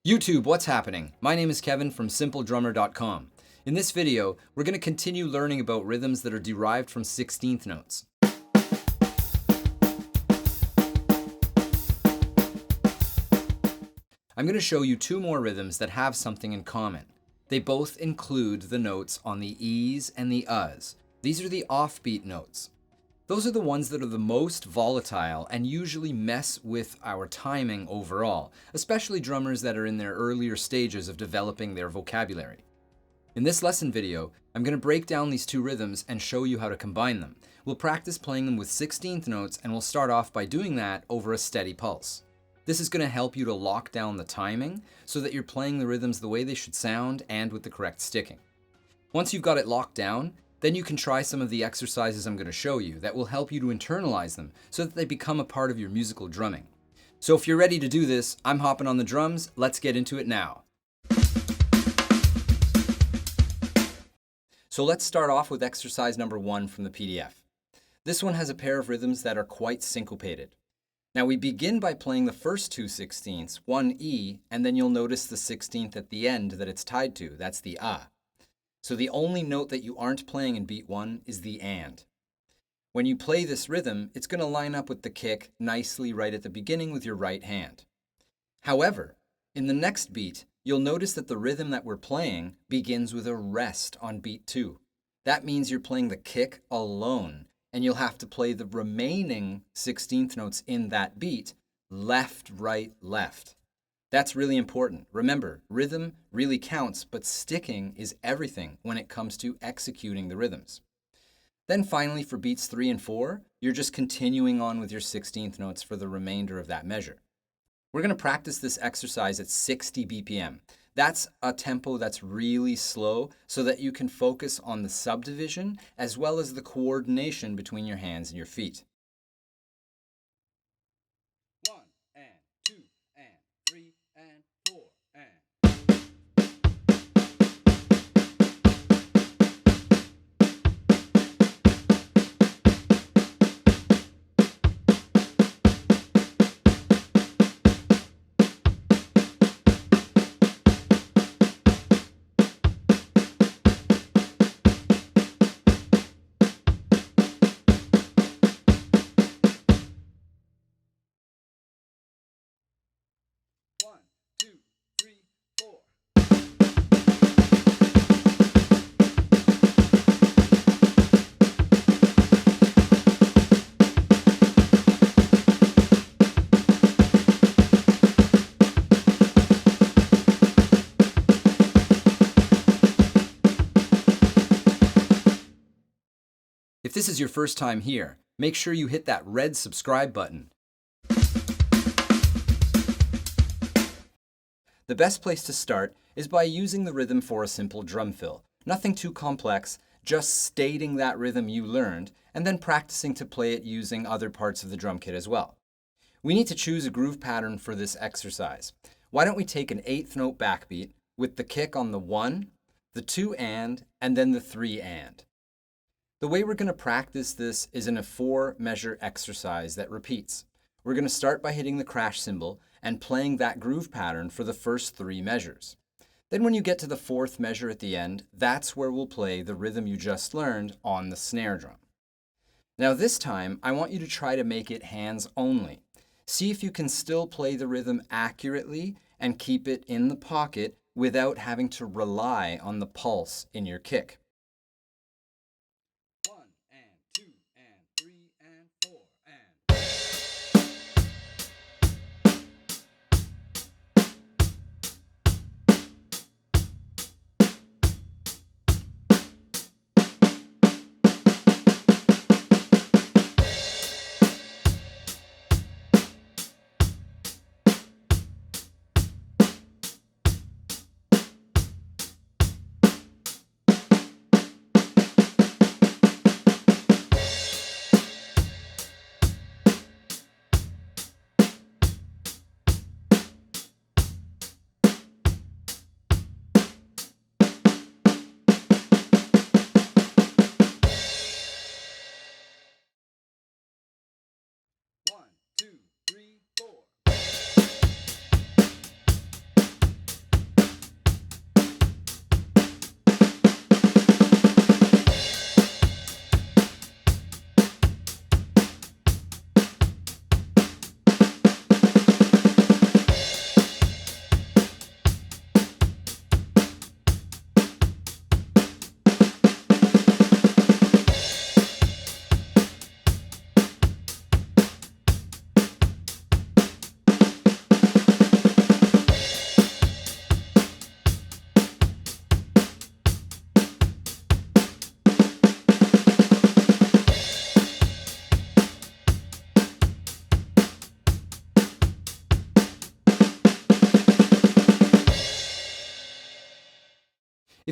YouTube, what's happening? My name is Kevin from Simpledrummer.com. In this video, we're going to continue learning about rhythms that are derived from 16th notes. I'm going to show you two more rhythms that have something in common. They both include the notes on the E's and the U's. These are the offbeat notes. Those are the ones that are the most volatile and usually mess with our timing overall, especially drummers that are in their earlier stages of developing their vocabulary. In this lesson video, I'm going to break down these two rhythms and show you how to combine them. We'll practice playing them with 16th notes, and we'll start off by doing that over a steady pulse. This is going to help you to lock down the timing so that you're playing the rhythms the way they should sound and with the correct sticking. Once you've got it locked down, then you can try some of the exercises I'm going to show you that will help you to internalize them so that they become a part of your musical drumming. So if you're ready to do this, I'm hopping on the drums. Let's get into it now. So let's start off with exercise number 1 from the PDF. This one has a pair of rhythms that are quite syncopated. Now we begin by playing the first two 16ths, one E, and then you'll notice the 16th at the end that it's tied to. That's the A. So the only note that you aren't playing in beat 1 is the and. When you play this rhythm, it's going to line up with the kick nicely right at the beginning with your right hand. However, in the next beat, you'll notice that the rhythm that we're playing begins with a rest on beat 2. That means you're playing the kick alone, and you'll have to play the remaining 16th notes in that beat, left, right, left. That's really important. Remember, rhythm really counts, but sticking is everything when it comes to executing the rhythms. Then finally, for beats 3 and 4, you're just continuing on with your 16th notes for the remainder of that measure. We're going to practice this exercise at 60 BPM. That's a tempo that's really slow so that you can focus on the subdivision as well as the coordination between your hands and your feet. 1 and 2 and 3 and 4 and... One, two, three, four. If this is your first time here, make sure you hit that red subscribe button. The best place to start is by using the rhythm for a simple drum fill. Nothing too complex, just stating that rhythm you learned and then practicing to play it using other parts of the drum kit as well. We need to choose a groove pattern for this exercise. Why don't we take an 8th note backbeat with the kick on the 1, the 2 and then the 3 and. The way we're going to practice this is in a 4-measure exercise that repeats. We're going to start by hitting the crash cymbal and playing that groove pattern for the first 3 measures. Then when you get to the 4th measure at the end, that's where we'll play the rhythm you just learned on the snare drum. Now this time, I want you to try to make it hands only. See if you can still play the rhythm accurately and keep it in the pocket without having to rely on the pulse in your kick. 1 and 2 and 3 and 4 and...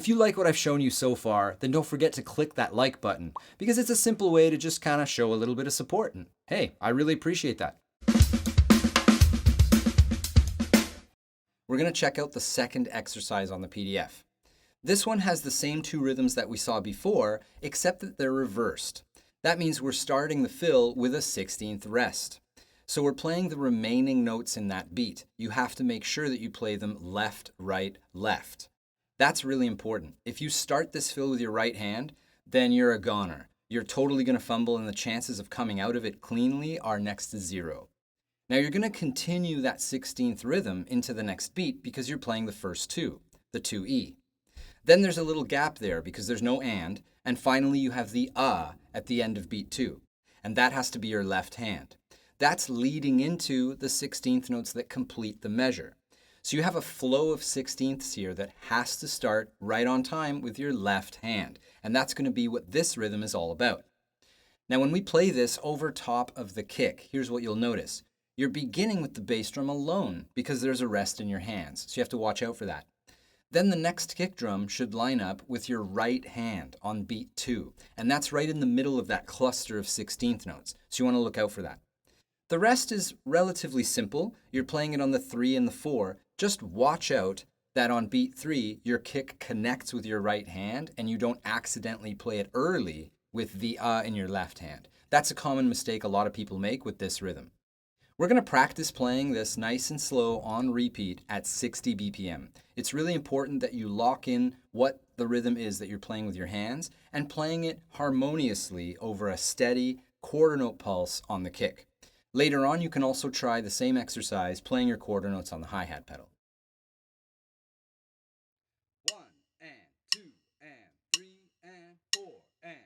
If you like what I've shown you so far, then don't forget to click that like button, because it's a simple way to just kind of show a little bit of support. And hey, I really appreciate that. We're going to check out the second exercise on the PDF. This one has the same two rhythms that we saw before, except that they're reversed. That means we're starting the fill with a 16th rest. So we're playing the remaining notes in that beat. You have to make sure that you play them left, right, left. That's really important. If you start this fill with your right hand, then you're a goner. You're totally going to fumble, and the chances of coming out of it cleanly are next to zero. Now you're going to continue that 16th rhythm into the next beat because you're playing the first two, the 2E. Then there's a little gap there because there's no and finally you have the at the end of beat 2, and that has to be your left hand. That's leading into the 16th notes that complete the measure. So you have a flow of 16ths here that has to start right on time with your left hand, and that's going to be what this rhythm is all about. Now when we play this over top of the kick, here's what you'll notice. You're beginning with the bass drum alone because there's a rest in your hands, so you have to watch out for that. Then the next kick drum should line up with your right hand on beat 2, and that's right in the middle of that cluster of 16th notes, so you want to look out for that. The rest is relatively simple. You're playing it on the 3 and the 4. Just watch out that on beat 3, your kick connects with your right hand and you don't accidentally play it early with the in your left hand. That's a common mistake a lot of people make with this rhythm. We're going to practice playing this nice and slow on repeat at 60 BPM. It's really important that you lock in what the rhythm is that you're playing with your hands and playing it harmoniously over a steady quarter note pulse on the kick. Later on, you can also try the same exercise playing your quarter notes on the hi-hat pedal. 1 and 2 and 3 and 4 and...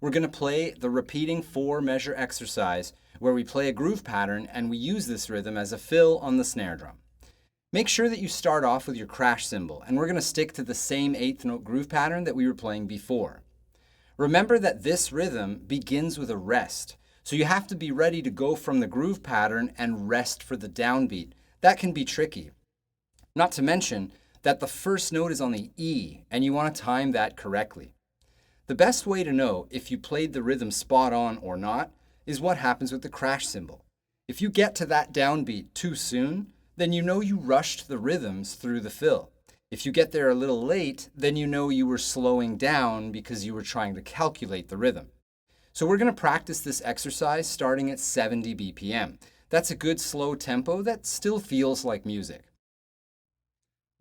We're going to play the repeating 4-measure exercise where we play a groove pattern and we use this rhythm as a fill on the snare drum. Make sure that you start off with your crash cymbal, and we're going to stick to the same 8th note groove pattern that we were playing before. Remember that this rhythm begins with a rest, so you have to be ready to go from the groove pattern and rest for the downbeat. That can be tricky. Not to mention that the first note is on the E, and you want to time that correctly. The best way to know if you played the rhythm spot on or not is what happens with the crash cymbal. If you get to that downbeat too soon, then you know you rushed the rhythms through the fill. If you get there a little late, then you know you were slowing down because you were trying to calculate the rhythm. So we're going to practice this exercise starting at 70 BPM. That's a good slow tempo that still feels like music.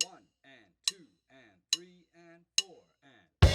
1 and 2 and 3 and 4 and...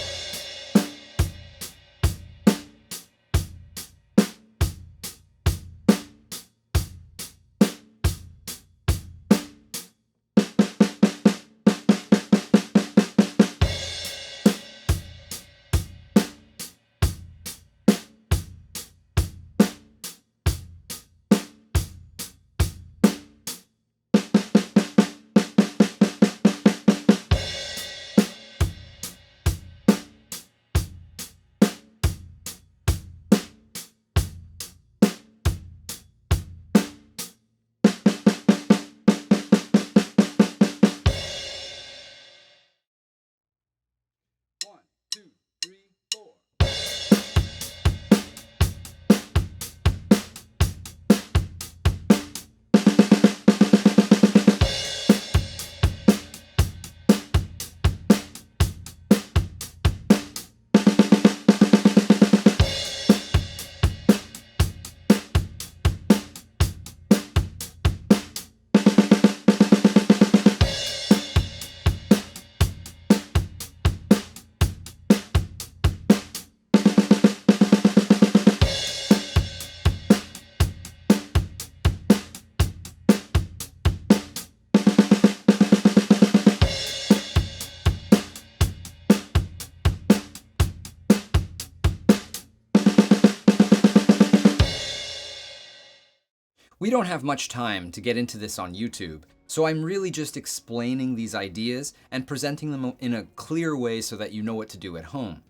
We don't have much time to get into this on YouTube, so I'm really just explaining these ideas and presenting them in a clear way so that you know what to do at home.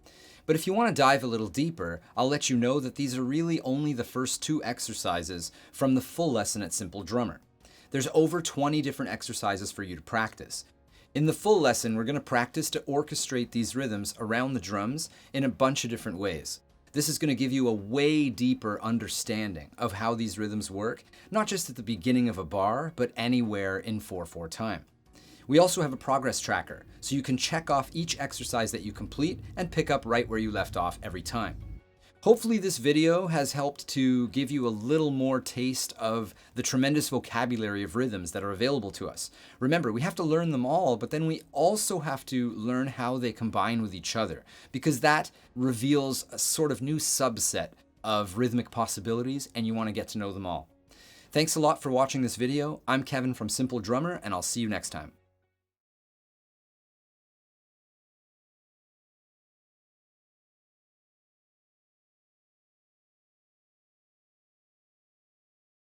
But if you want to dive a little deeper, I'll let you know that these are really only the first 2 exercises from the full lesson at Simpledrummer. There's over 20 different exercises for you to practice. In the full lesson, we're going to practice to orchestrate these rhythms around the drums in a bunch of different ways. This is going to give you a way deeper understanding of how these rhythms work, not just at the beginning of a bar, but anywhere in 4/4 time. We also have a progress tracker, so you can check off each exercise that you complete and pick up right where you left off every time. Hopefully this video has helped to give you a little more taste of the tremendous vocabulary of rhythms that are available to us. Remember, we have to learn them all, but then we also have to learn how they combine with each other, because that reveals a sort of new subset of rhythmic possibilities, and you want to get to know them all. Thanks a lot for watching this video. I'm Kevin from Simpledrummer, and I'll see you next time.